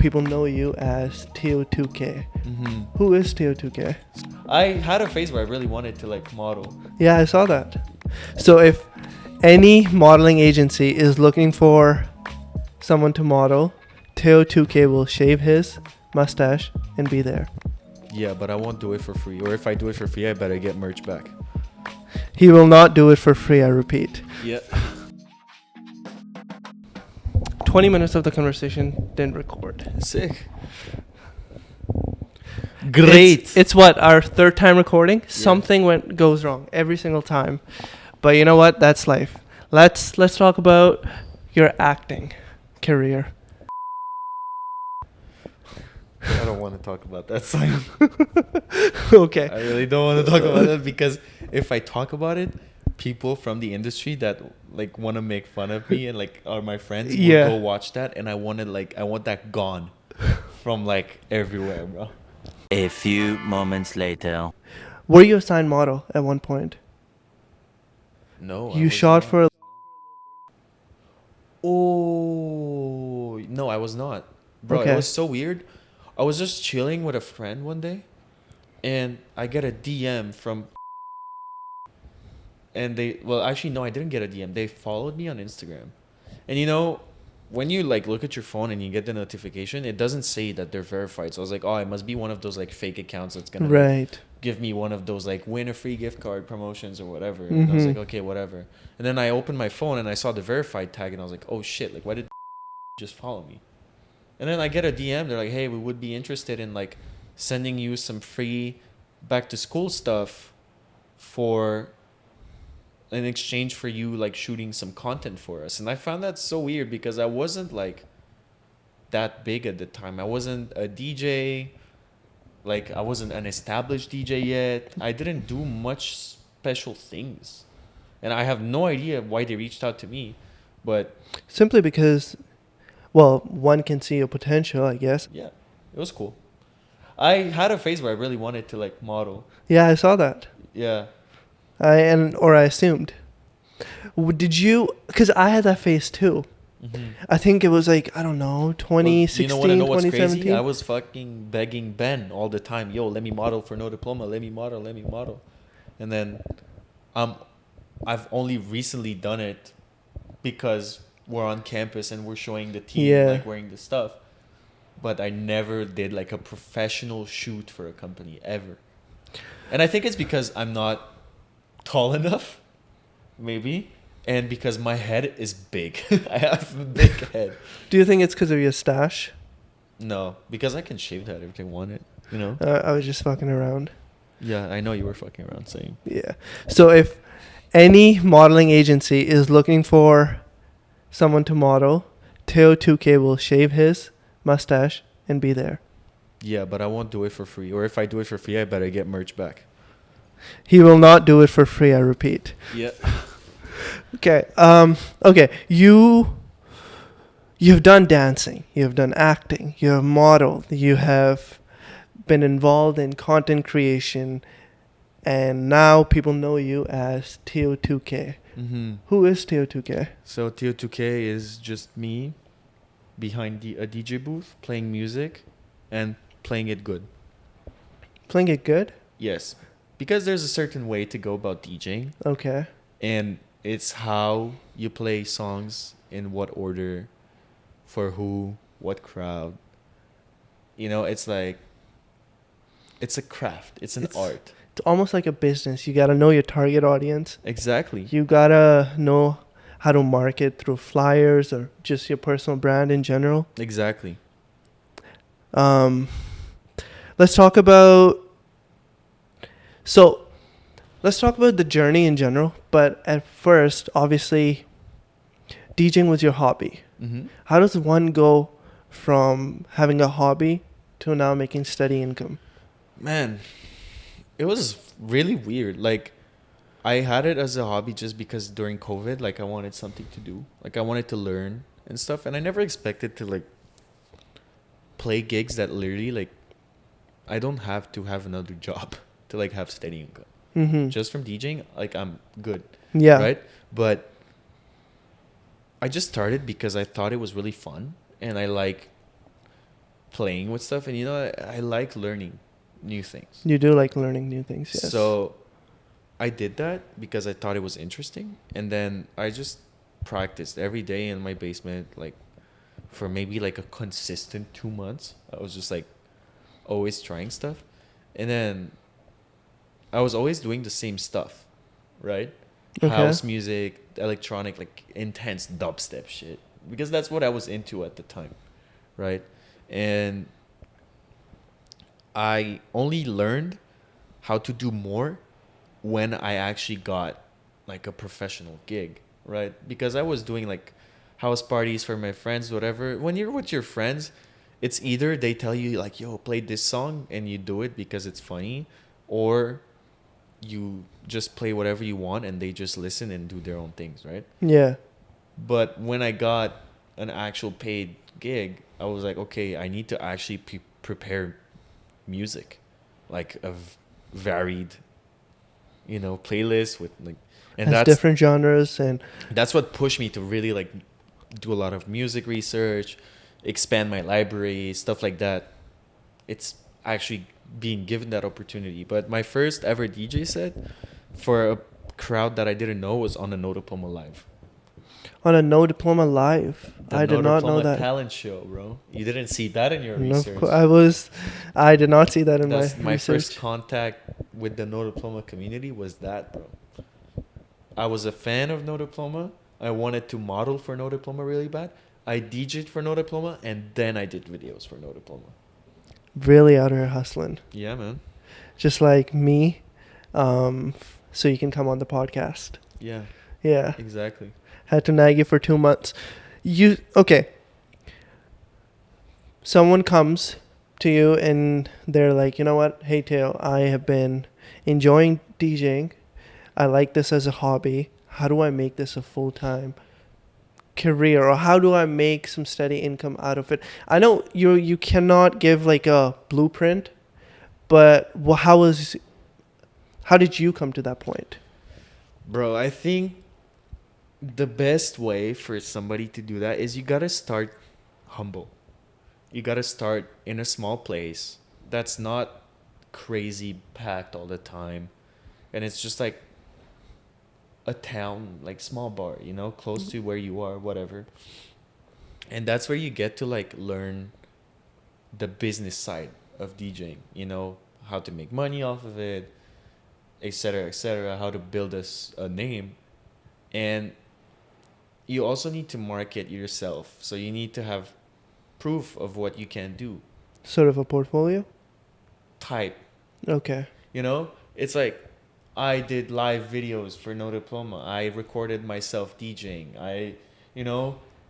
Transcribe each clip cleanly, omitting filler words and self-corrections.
people know you as TO2K. Mm-hmm. Who is TO2K? I had a phase where I really wanted to like model. Yeah, I saw that. So if any modeling agency is looking for someone to model, TO2K will shave his mustache and be there. Yeah, but I won't do it for free. Or if I do it for free, I better get merch back. He will not do it for free, I repeat. Yeah. 20 minutes of the conversation didn't record. Sick. Great. It's what, our third time recording? Yeah. Something goes wrong every single time. But you know what? That's life. Let's talk about your acting career. I don't want to talk about that, Simon. Okay. I really don't want to talk about that because if I talk about it, people from the industry that like want to make fun of me and like are my friends will go watch that, and I want that gone from like everywhere, bro. A few moments later. Were you a signed model at one point? No. You shot for... Oh, no, I was not. Bro, Okay. It was so weird. I was just chilling with a friend one day, and I get a DM from... And actually, no, I didn't get a DM. They followed me on Instagram. And you know, when you like look at your phone and you get the notification, it doesn't say that they're verified. So I was like, oh, it must be one of those like fake accounts that's going to give me one of those like win a free gift card promotions or whatever. And I was like, okay, whatever. And then I opened my phone and I saw the verified tag and I was like, oh shit, like why did just follow me? And then I get a DM. They're like, hey, we would be interested in like sending you some free back to school stuff in exchange for you like shooting some content for us. And I found that so weird because I wasn't like that big at the time. I wasn't a DJ. Like I wasn't an established DJ yet. I didn't do much special things. And I have no idea why they reached out to me. But simply because, well, one can see your potential, I guess. Yeah, it was cool. I had a phase where I really wanted to like model. Yeah, I saw that. Yeah. I assumed. Did you? Because I had that phase too. Mm-hmm. I think it was like, I don't know, 2016, you know what's 2017. Crazy? I was fucking begging Ben all the time. Yo, let me model for no diploma. Let me model. And then I've only recently done it because we're on campus and we're showing the team like wearing the stuff. But I never did like a professional shoot for a company ever. And I think it's because I'm not tall enough, maybe, and because my head is big. I have a big head. Do you think it's because of your stash? No, because I can shave that if I want it, you know? I was just fucking around. Yeah, I know you were fucking around, same. Yeah. So if any modeling agency is looking for someone to model, TO2K will shave his mustache and be there. Yeah, but I won't do it for free. Or if I do it for free, I better get merch back. He will not do it for free, I repeat. Yeah. Okay. Okay. You've done dancing. You've done acting. You have modeled. You have been involved in content creation. And now people know you as TO2K. Mm-hmm. Who is TO2K? So TO2K is just me behind a DJ booth playing music and playing it good. Playing it good? Yes. Because there's a certain way to go about DJing. Okay. And it's how you play songs, in what order, for who, what crowd. You know, it's like, it's a craft. It's an art. It's almost like a business. You got to know your target audience. Exactly. You got to know how to market through flyers or just your personal brand in general. Exactly. Let's talk about the journey in general. But at first, obviously, DJing was your hobby. Mm-hmm. How does one go from having a hobby to now making steady income? Man, it was really weird. Like, I had it as a hobby just because during COVID, like, I wanted something to do. Like, I wanted to learn and stuff. And I never expected to, like, play gigs that literally, like, I don't have to have another job to, like, have steady income. Mm-hmm. Just from DJing, like, I'm good. Yeah. Right? But I just started because I thought it was really fun. And I, like, playing with stuff, and I like learning new things. You do like learning new things, yes. So I did that because I thought it was interesting, and then I just practiced every day in my basement, like for maybe like a consistent 2 months. I was just like always trying stuff, and then I was always doing the same stuff, right? Okay. House music, electronic, like intense dubstep shit, because that's what I was into at the time, right? And I only learned how to do more when I actually got like a professional gig, right? Because I was doing like house parties for my friends, whatever. When you're with your friends, it's either they tell you like, yo, play this song, and you do it because it's funny, or you just play whatever you want and they just listen and do their own things, right? Yeah. But when I got an actual paid gig, I was like, okay, I need to actually prepare music, like a varied, playlist with like, and Has that's different genres, and that's what pushed me to really like do a lot of music research, expand my library, stuff like that. It's actually being given that opportunity. But my first ever DJ set for a crowd that I didn't know was on a No Diploma Live. on a No Diploma Live. The I did not know Diploma that. talent show, bro. You didn't see that in your No, of research. I did not see that in That's my my research. first contact with the No Diploma community was that, bro. I was a fan of No Diploma. I wanted to model for No Diploma really bad. I DJ'd for No Diploma, and then I did videos for No Diploma. Really out here hustling, Yeah, man. just like me. So you can come on the podcast. Yeah, Yeah, exactly. had to nag you for 2 months. Okay? Someone comes to you and they're like, you know what? Hey, Teo, I have been enjoying DJing. I like this as a hobby. How do I make this a full-time career, or how do I make some steady income out of it? I know you cannot give like a blueprint, but how did you come to that point? Bro, I think the best way for somebody to do that is you gotta start humble. You gotta start in a small place that's not crazy packed all the time, and it's just like a town, like small bar, close to where you are, whatever. And that's where you get to like learn the business side of DJing, how to make money off of it, etc., how to build a name. And you also need to market yourself, so you need to have proof of what you can do. Sort of a portfolio? Type. Okay. It's like I did live videos for No Diploma. I recorded myself DJing.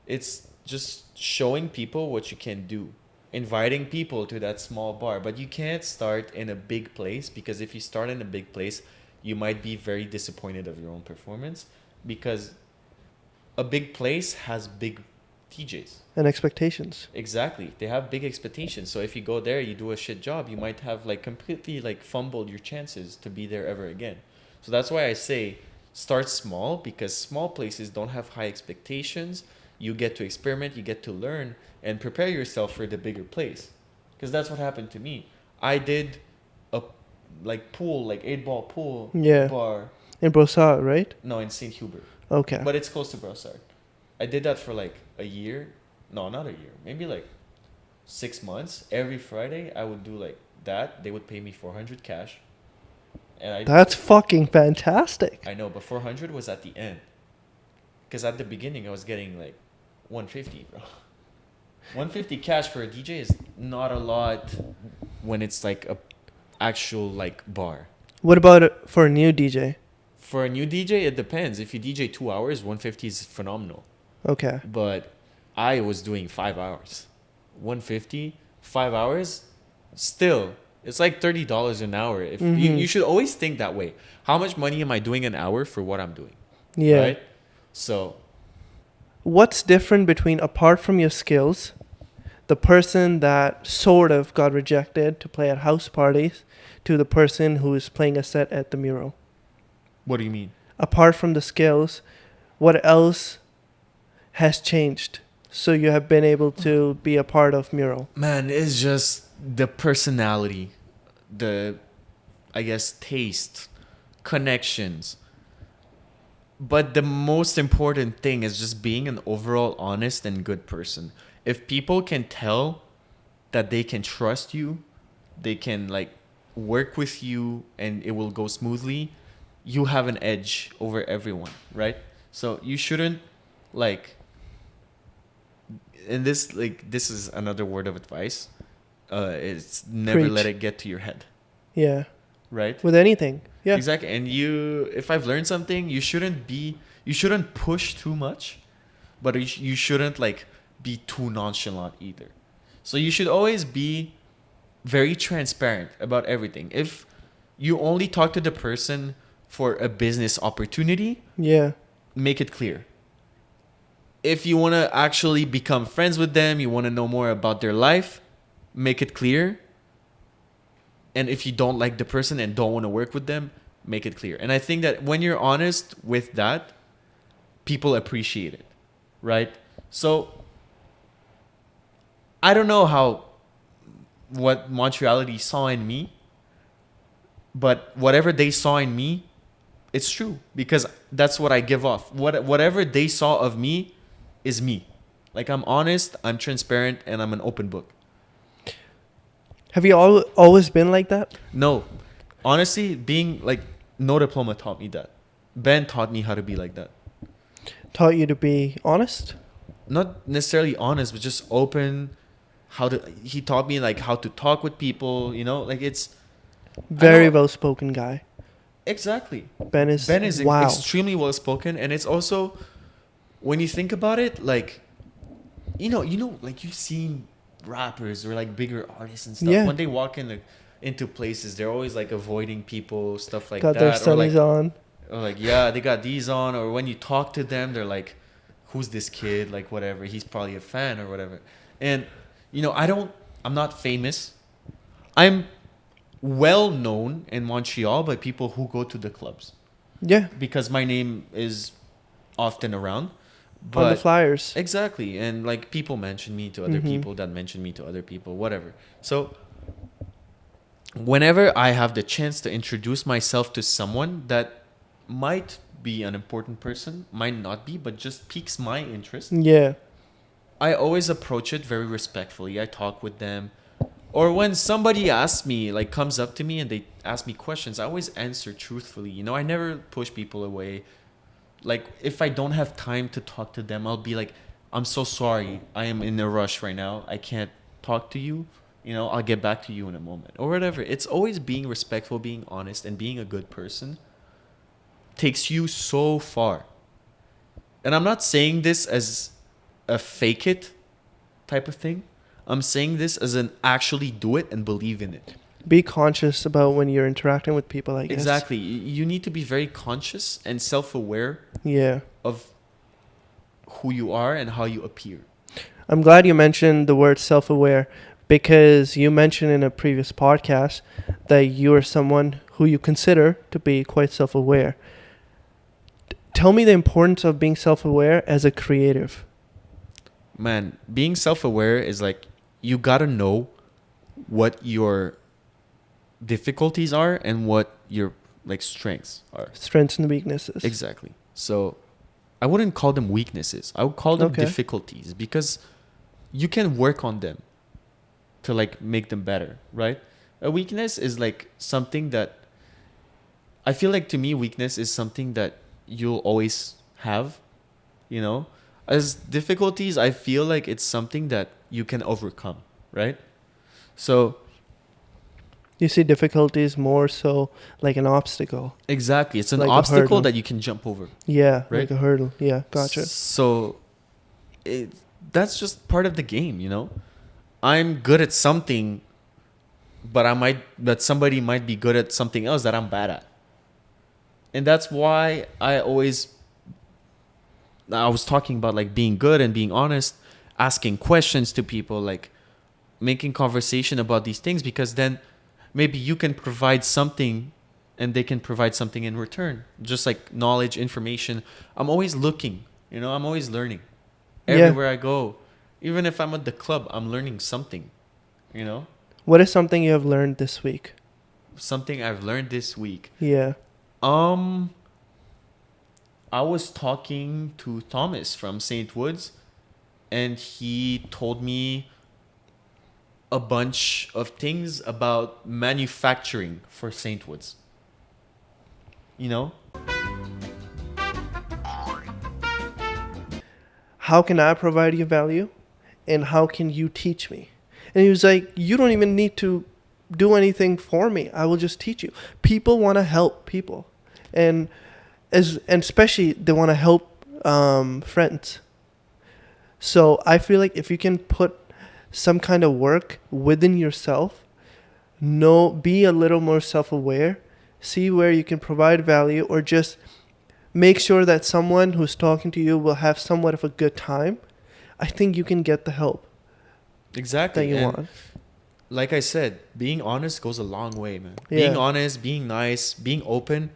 It's just showing people what you can do, inviting people to that small bar. But you can't start in a big place, because if you start in a big place, you might be very disappointed of your own performance, because a big place has big DJs. And expectations. Exactly. They have big expectations. So if you go there, you do a shit job, you might have like completely like fumbled your chances to be there ever again. So that's why I say start small, because small places don't have high expectations. You get to experiment, you get to learn, and prepare yourself for the bigger place. Because that's what happened to me. I did a pool, like 8-ball pool bar. In Brossard, right? No, in St. Hubert. Okay. But it's close to Brossard. I did that for like a year. No, not a year. Maybe like 6 months. Every Friday, I would do like that. They would pay me 400 cash. And That's fucking fantastic. I know, but 400 was at the end. Because at the beginning, I was getting like 150, bro. 150 cash for a DJ is not a lot when it's like a actual like bar. What about it for a new DJ? For a new DJ, it depends. If you DJ 2 hours, 150 is phenomenal. Okay. But I was doing 5 hours. 150, 5 hours, still, it's like $30 an hour. If you should always think that way. How much money am I doing an hour for what I'm doing? Yeah. Right? So, what's different between, apart from your skills, the person that sort of got rejected to play at house parties to the person who is playing a set at the mural? what do you mean? Apart from the skills, what else has changed? So you have been able to be a part of mural. Man, it's just the personality, the, I guess, taste, connections. But the most important thing is just being an overall honest and good person. If people can tell that they can trust you, they can like work with you and it will go smoothly, you have an edge over everyone, right? So you shouldn't like, and this is another word of advice. It's never Preach. let it get to your head, Yeah. right? With anything. Yeah. Exactly. And if I've learned something, you shouldn't push too much, but you shouldn't like be too nonchalant either. So you should always be very transparent about everything. If you only talk to the person for a business opportunity, Yeah. make it clear. If you want to actually become friends with them, you want to know more about their life, make it clear. And if you don't like the person and don't want to work with them, make it clear. And I think that when you're honest with that, people appreciate it, right? So I don't know what Montreality saw in me, but whatever they saw in me, it's true because that's what I give off. Whatever they saw of me is me. Like I'm honest, I'm transparent, and I'm an open book. Have you always been like that? No, honestly, being like no diploma taught me that. Ben taught me how to be like that. Taught you to be honest? Not necessarily honest, but just open. He taught me like how to talk with people. You know, like it's Very well spoken guy. exactly. Ben is Ben is extremely well spoken, and it's also when you think about it, like like you've seen rappers or like bigger artists and stuff. Yeah. When they walk into places, they're always like avoiding people, stuff like got that. their sunnies on. Or like, yeah, they got these on. Or when you talk to them, they're like, who's this kid? Like, whatever. He's probably a fan or whatever. And, I'm not famous. I'm well known in Montreal by people who go to the clubs Yeah. because my name is often around. On the flyers. Exactly. And like people mention me to other Mhm. people that mention me to other people, whatever. So whenever I have the chance to introduce myself to someone that might be an important person, might not be, but just piques my interest, Yeah. I always approach it very respectfully. I talk with them. Or when somebody asks me, like comes up to me and they ask me questions, I always answer truthfully. I never push people away. Like if I don't have time to talk to them, I'll be like, I'm so sorry. I am in a rush right now. I can't talk to you. I'll get back to you in a moment or whatever. It's always being respectful, being honest, and being a good person takes you so far. And I'm not saying this as a fake it type of thing. I'm saying this as an actually do it and believe in it. Be conscious about when you're interacting with people, I guess. Exactly. You need to be very conscious and self-aware Yeah. of who you are and how you appear. I'm glad you mentioned the word self-aware because you mentioned in a previous podcast that you are someone who you consider to be quite self-aware. Tell me the importance of being self-aware as a creative. Man, being self-aware is like you gotta know what your difficulties are and what your like strengths are. Strengths and weaknesses. Exactly. So I wouldn't call them weaknesses. I would call them difficulties because you can work on them to like make them better, right? A weakness is like something that I feel like to me weakness is something that you'll always have, As difficulties, I feel like it's something that you can overcome, right? So you see difficulties more so like an obstacle. Exactly. It's an like obstacle that you can jump over. Yeah, right? like a hurdle. Yeah, gotcha. So that's just part of the game, I'm good at something, but somebody might be good at something else that I'm bad at. And that's why I was talking about like being good and being honest, asking questions to people, like making conversation about these things, because then maybe you can provide something and they can provide something in return. Just like knowledge, information. I'm always looking, I'm always learning. Everywhere I go, even if I'm at the club, I'm learning something. You know, What is something you have learned this week? something I've learned this week. Yeah. Um, I was talking to Thomas from St. Woods, and he told me a bunch of things about manufacturing for St. Woods. You know? How can I provide you value? And how can you teach me? And he was like, you don't even need to do anything for me. I will just teach you. People want to help people. And especially they want to help friends. So I feel like if you can put some kind of work within yourself, be a little more self-aware, see where you can provide value, or just make sure that someone who's talking to you will have somewhat of a good time, I think you can get the help Exactly. that you And want. like I said, being honest goes a long way, man. Yeah. Being honest, being nice, being open.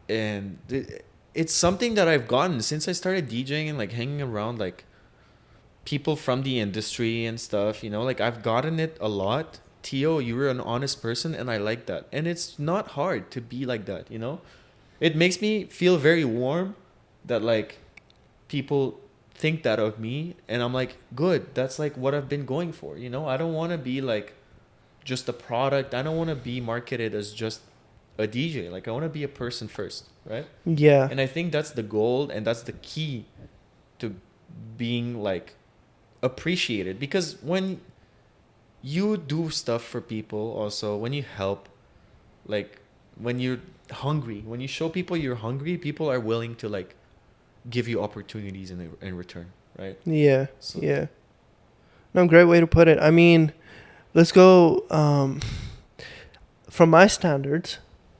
And it's something that I've gotten since I started DJing and like hanging around like people from the industry and stuff, you know, like I've gotten it a lot. Tio, you were an honest person and I like that. And it's not hard to be like that, you know? It makes me feel very warm that like people think that of me, and I'm like, good, that's like what I've been going for, you know? I don't want to be like just a product. I don't want to be marketed as just a DJ. Like I want to be a person first, right? Yeah. And I think that's the goal and that's the key to being like appreciated, because when you do stuff for people, also when you help, like when you're hungry, when you show people you're hungry, people are willing to like give you opportunities in return, right? Yeah. So- Yeah. No, great way to put it. I mean, let's go from my standards,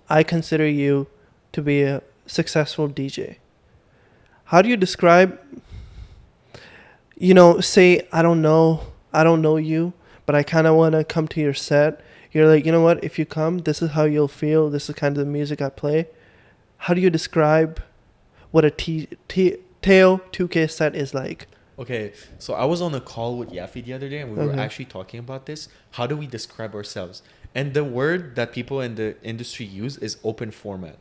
I consider you to be a successful DJ. How do you describe, say I don't know you, but I kind of want to come to your set. You're like, you know what? If you come, this is how you'll feel. This is kind of the music I play. How do you describe what a Teo 2K set is like? Okay, so I was on a call with Yafi the other day, and we were Okay. actually talking about this. How do we describe ourselves? And the word that people in the industry use is open format.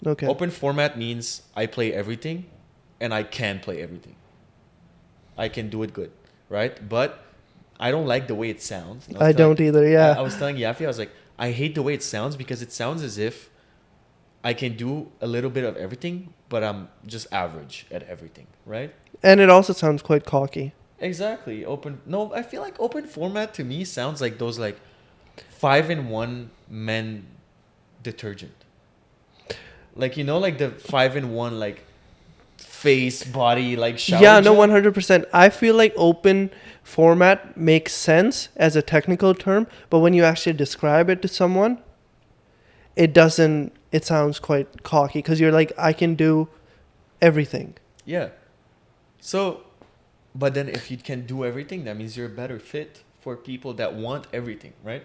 Okay. Open format means I play everything, and I can play everything. I can do it good, right? But I don't like the way it sounds. And I don't either. Yeah. I was telling Yafi, I was like, I hate the way it sounds, because it sounds as if I can do a little bit of everything, but I'm just average at everything, right? And it also sounds quite cocky. Exactly. No, I feel like open format to me sounds like those like 5-in-1 men detergent. Like, you know, like the 5-in-1 like face, body, like shower Yeah, no, gel? 100%. I feel like open format makes sense as a technical term, but when you actually describe it to someone, it doesn't. It sounds quite cocky because you're like, I can do everything. Yeah. So, but then if you can do everything, that means you're a better fit for people that want everything, right?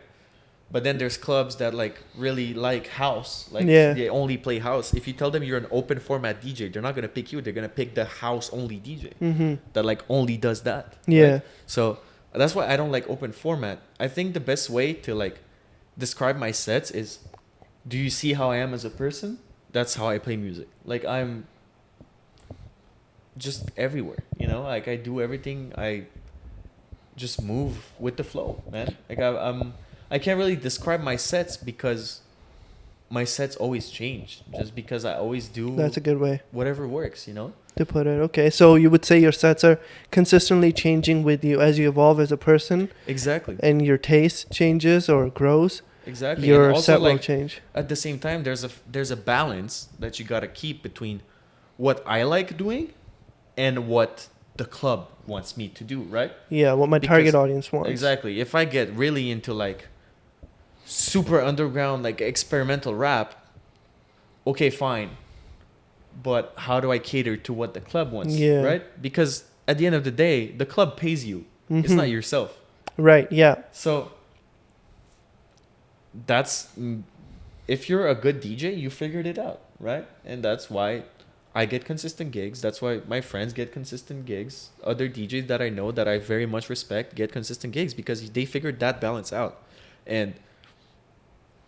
But then there's clubs that like really like house, like Yeah. they only play house. If you tell them you're an open format DJ, they're not gonna pick you. They're gonna pick the house only DJ that like only does that. Yeah. Right? So that's why I don't like open format. I think the best way to like describe my sets is, do you see how I am as a person? That's how I play music. Like I'm just everywhere, you know? Like I do everything. I just move with the flow, man. Like I can't really describe my sets because my sets always change, just because I always do That's a good way whatever works, you know? to put it. Okay, so you would say your sets are consistently changing with you as you evolve as a person, Exactly. and your taste changes or grows. Exactly. Your And also set will like change. at the same time there's a balance that you got to keep between what I like doing and what the club wants me to do, right? Yeah, what my Because- target audience wants. Exactly. If I get really into like super underground, like experimental rap, okay, fine. But how do I cater to what the club wants? Yeah. Right? Because at the end of the day, the club pays you. It's Mhm. not yourself. Right. Yeah. So that's if you're a good DJ, you figured it out, right? And that's why I get consistent gigs. That's why my friends get consistent gigs. Other DJs that I know that I very much respect get consistent gigs because they figured that balance out. And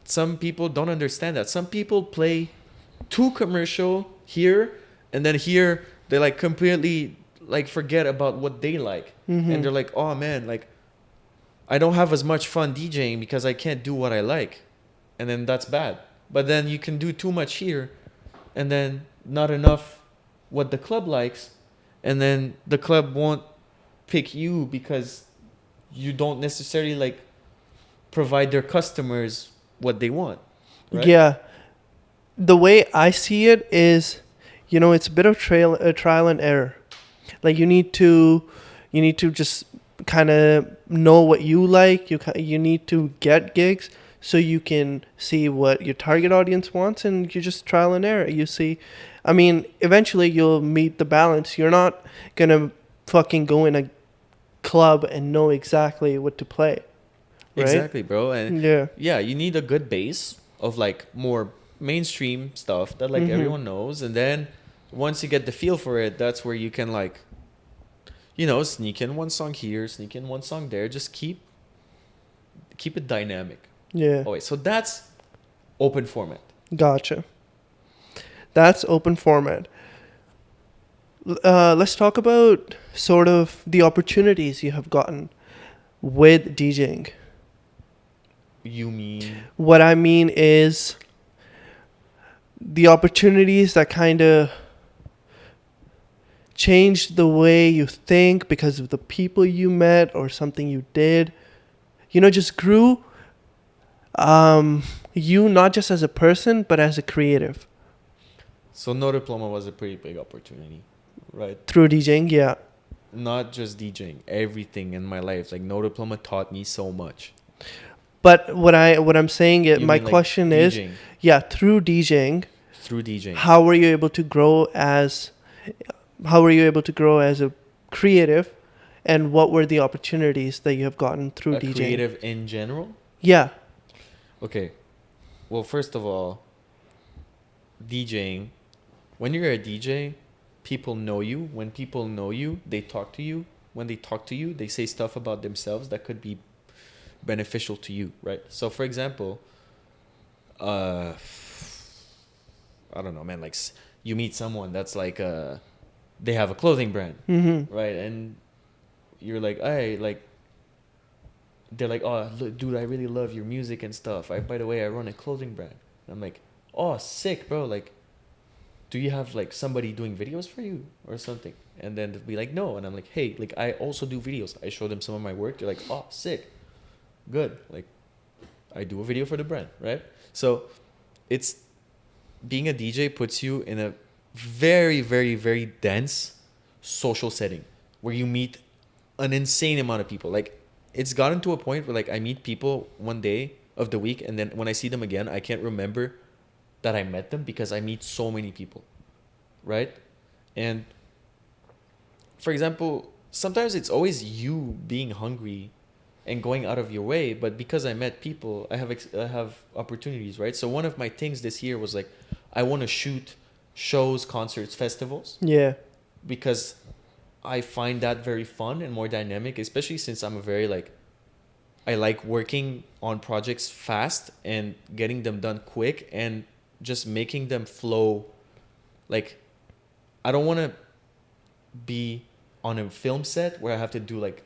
some people don't understand that. Some people play too commercial here, and then here they like completely like forget about what they like. And they're like, oh man, like I don't have as much fun DJing because I can't do what I like. And then that's bad. But then you can do too much here and then not enough what the club likes, and then the club won't pick you because you don't necessarily like provide their customers what they want. Right? Yeah. The way I see it is, it's a bit of trial and error. Like you need to just kind of know what you like. You need to get gigs so you can see what your target audience wants, and you just trial and error. You see, I mean, eventually you'll meet the balance. You're not gonna fucking go in a club and know exactly what to play. Right? Exactly, bro. And yeah, you need a good base of like more mainstream stuff that like everyone knows, and then once you get the feel for it, that's where you can like, sneak in one song here, sneak in one song there. Just keep it dynamic. Yeah. Oh wait, so that's open format. Gotcha. That's open format. Let's talk about sort of the opportunities you have gotten with DJing. You mean? What I mean is the opportunities that kind of changed the way you think because of the people you met or something you did. Just grew you not just as a person, but as a creative. So No Diploma was a pretty big opportunity, right? Through DJing, yeah. Not just DJing, everything in my life. Like No Diploma taught me so much. But what I'm saying is, my question is, DJing. yeah, through DJing. Through DJing. How were you able to grow as a creative, and what were the opportunities that you have gotten through DJing? Creative in general? Yeah. Okay. Well, first of all, DJing, when you're a DJ, people know you. When people know you, they talk to you. When they talk to you, they say stuff about themselves that could be beneficial to you, right? So, for example, I don't know, man, like you meet someone that's like, they have a clothing brand, right? And you're like, hey, like, they're like, oh, look, dude, I really love your music and stuff. By the way, I run a clothing brand. And I'm like, oh, sick, bro. Like, do you have like somebody doing videos for you or something? And then they'll be like, no. And I'm like, hey, like I also do videos. I show them some of my work. They're like, oh, sick, good. Like, I do a video for the brand, right? So, it's being a DJ puts you in a very, very, very dense social setting where you meet an insane amount of people. Like, it's gotten to a point where like I meet people one day of the week, and then when I see them again, I can't remember that I met them because I meet so many people, right? And for example, sometimes it's always you being hungry and going out of your way, but because I met people, I have opportunities, right? So one of my things this year was like, I want to shoot shows, concerts, festivals. Yeah. Because I find that very fun and more dynamic, especially since I'm a very like, I like working on projects fast and getting them done quick and just making them flow. Like, I don't want to be on a film set where I have to do like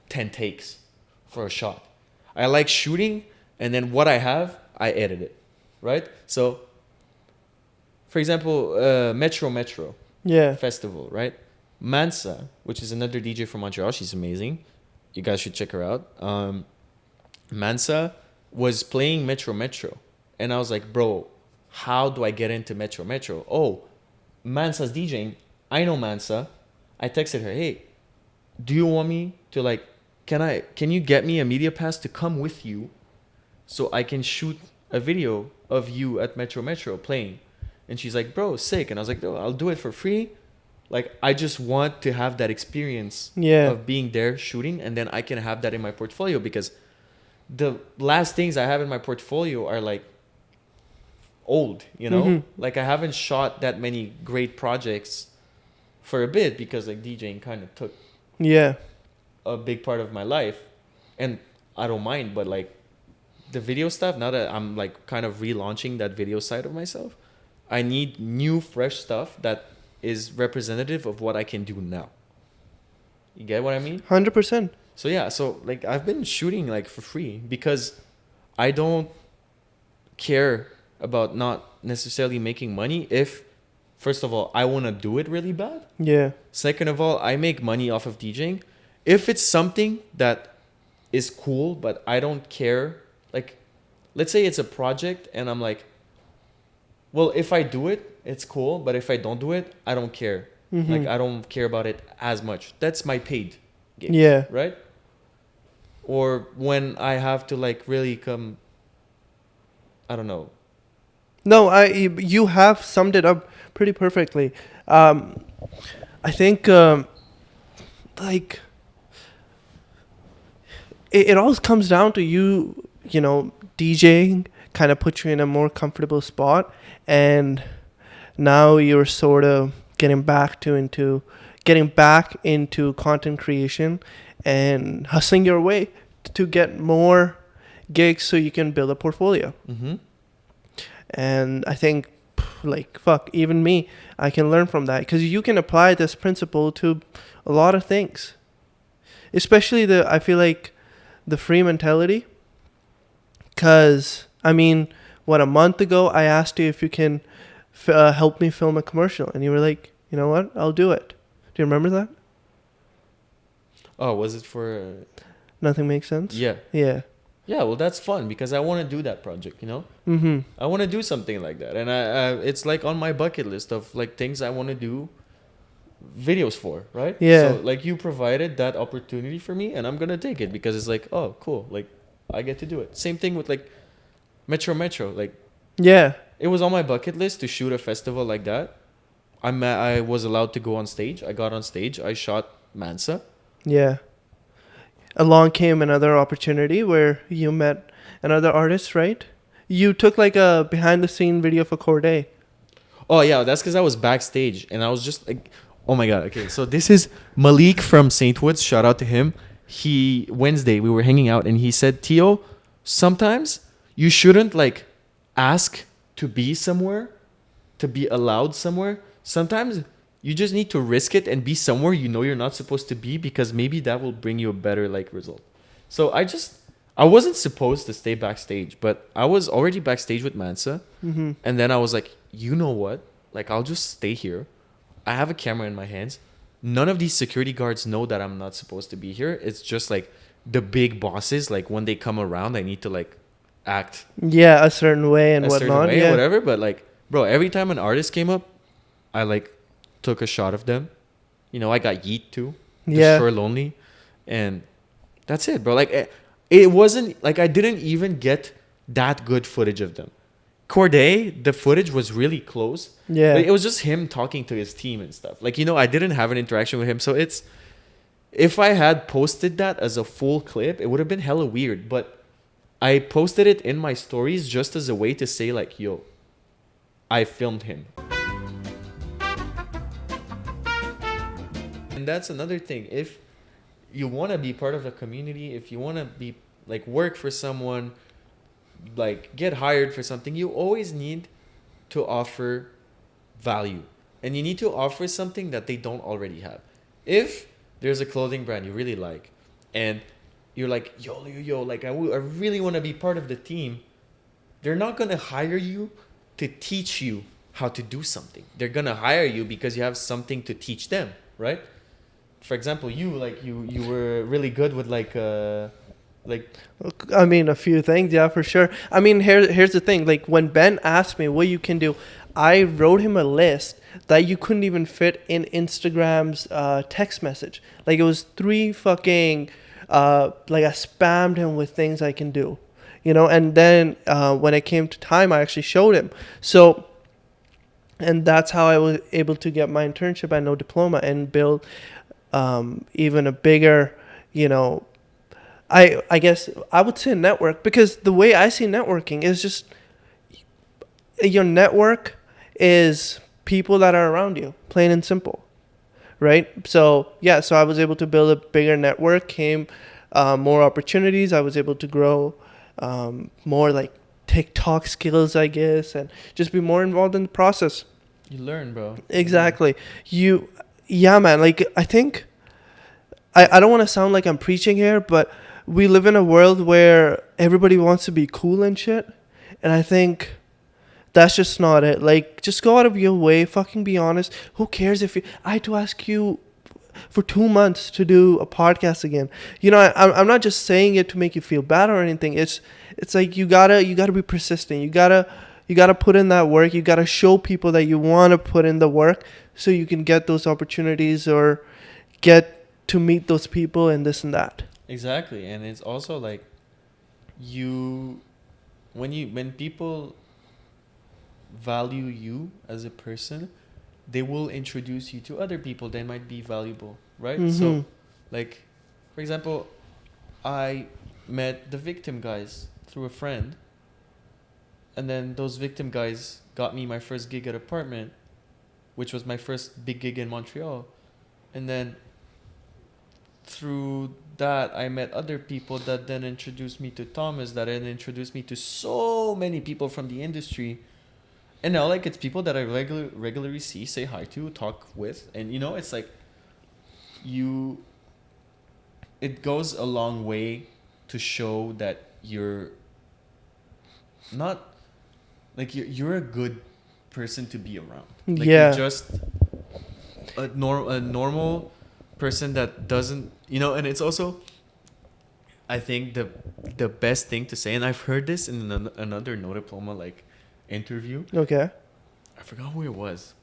10 takes for a shot. I like shooting, and then what I have, I edit it, right? So, for example, Metro Yeah. Festival, right? Mansa, which is another DJ from Montreal, she's amazing. You guys should check her out. Mansa was playing Metro, and I was like, bro, how do I get into Metro? Oh, Mansa's DJing. I know Mansa. I texted her, hey, do you want me to like, can you get me a media pass to come with you so I can shoot a video of you at Metro playing? And she's like, bro, sick. And I was like, I'll do it for free. Like, I just want to have that experience of being there shooting, and then I can have that in my portfolio, because the last things I have in my portfolio are like old, you know? Like I haven't shot that many great projects for a bit because like DJing kind of took Yeah. a big part of my life, and I don't mind, but like the video stuff, now that I'm like kind of relaunching that video side of myself, I need new fresh stuff that is representative of what I can do now. You get what I mean? 100%. So yeah, so like I've been shooting like for free because I don't care about not necessarily making money if, first of all, I want to do it really bad. Yeah. Second of all, I make money off of DJing. If it's something that is cool, but I don't care, like, let's say it's a project and I'm like, well, if I do it, it's cool, but if I don't do it, I don't care. Like, I don't care about it as much. That's my paid gig. Yeah. Right? Or when I have to, like, really come, I don't know. No, you have summed it up pretty perfectly. I think like it all comes down to you know, DJing kind of puts you in a more comfortable spot, and now you're sort of getting back into content creation and hustling your way to get more gigs so you can build a portfolio. And I think, like, fuck, even me, I can learn from that, because you can apply this principle to a lot of things, especially I feel like the free mentality. Because, I mean, a month ago I asked you if you can help me film a commercial, and you were like, you know what, I'll do it. Do you remember that? Oh, was it for... Nothing makes sense? Yeah. Yeah. Yeah, well, that's fun because I want to do that project, you know? I want to do something like that. And it's like on my bucket list of like things I want to do videos for, right? Yeah. So like you provided that opportunity for me, and I'm going to take it because it's like, oh, cool. Like I get to do it. Same thing with like Metro. Like, Yeah. it was on my bucket list to shoot a festival like that. I was allowed to go on stage. I got on stage. I shot Mansa. Yeah. Along came another opportunity where you met another artist, right? You took like a behind the scene video for Corday. Oh yeah, that's because I was backstage and I was just like, oh my god. Okay, so this is Malik from St. Woods. Shout out to him. Wednesday we were hanging out and he said, Tio, sometimes you shouldn't like ask to be somewhere, to be allowed somewhere. Sometimes you just need to risk it and be somewhere you know you're not supposed to be, because maybe that will bring you a better like result. So I wasn't supposed to stay backstage, but I was already backstage with Mansa. And then I was like, you know what? Like, I'll just stay here. I have a camera in my hands. None of these security guards know that I'm not supposed to be here. It's just like the big bosses, like when they come around, I need to like act Yeah, a certain way and a certain whatnot. way Yeah. or whatever. But like, bro, every time an artist came up, I like took a shot of them. You know, I got Yeet too. Yeah. Sure Lonely. And that's it, bro. Like, it wasn't like I didn't even get that good footage of them. Corday, the footage was really close. Yeah. But it was just him talking to his team and stuff. Like, you know, I didn't have an interaction with him. So if I had posted that as a full clip, it would have been hella weird. But I posted it in my stories just as a way to say like, yo, I filmed him. And that's another thing. If you want to be part of a community, if you want to be like work for someone, like get hired for something, you always need to offer value, and you need to offer something that they don't already have. If there's a clothing brand you really like and you're like, yo, like I really want to be part of the team, they're not going to hire you to teach you how to do something. They're going to hire you because you have something to teach them, right? For example, you were really good with like I mean, a few things, yeah, for sure. I mean, here's the thing. Like, when Ben asked me what you can do, I wrote him a list that you couldn't even fit in Instagram's text message. Like, it was 3 fucking, like, I spammed him with things I can do, you know? And then when it came to time, I actually showed him. So, and that's how I was able to get my internship at No Diploma and build even a bigger, you know, I guess I would say network, because the way I see networking is just your network is people that are around you, plain and simple, right? So yeah, so I was able to build a bigger network, came more opportunities. I was able to grow more like TikTok skills, I guess, and just be more involved in the process. You learn, bro. Exactly. Yeah, man. Like, I think I don't want to sound like I'm preaching here, but we live in a world where everybody wants to be cool and shit. And I think that's just not it. Like, just go out of your way, fucking be honest. Who cares if I had to ask you for 2 months to do a podcast again? You know, I'm not just saying it to make you feel bad or anything. It's like you gotta be persistent. You gotta put in that work. You gotta show people that you want to put in the work so you can get those opportunities or get to meet those people and this and that. Exactly, and it's also like when people value you as a person, they will introduce you to other people that might be valuable, right? Mm-hmm. So, like, for example, I met the victim guys through a friend, and then those victim guys got me my first gig at Apartment, which was my first big gig in Montreal, and then through that I met other people that then introduced me to Thomas, that then introduced me to so many people from the industry. And now, like, it's people that I regularly see, say hi to, talk with, and you know, it's like it goes a long way to show that you're not like you're a good person to be around. Like, Yeah. you're just a normal person that doesn't, you know. And it's also, I think the best thing to say, and I've heard this in another no diploma like interview. Okay. I forgot who it was.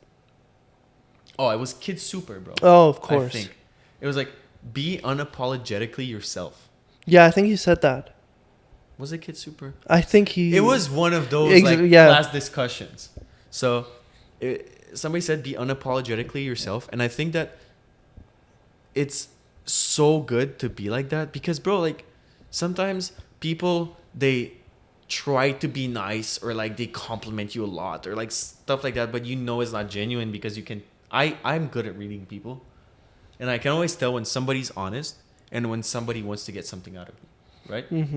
Oh, it was Kid Super, bro. Oh, of course. I think it was like, be unapologetically yourself. Yeah, I think he said that. Was it Kid Super? I think he. It was one of those class discussions. So somebody said, be unapologetically yourself, and I think that it's so good to be like that, because, bro, like, sometimes people, they try to be nice, or like they compliment you a lot, or like stuff like that, but you know it's not genuine, because I'm good at reading people, and I can always tell when somebody's honest and when somebody wants to get something out of me, right? Mm-hmm.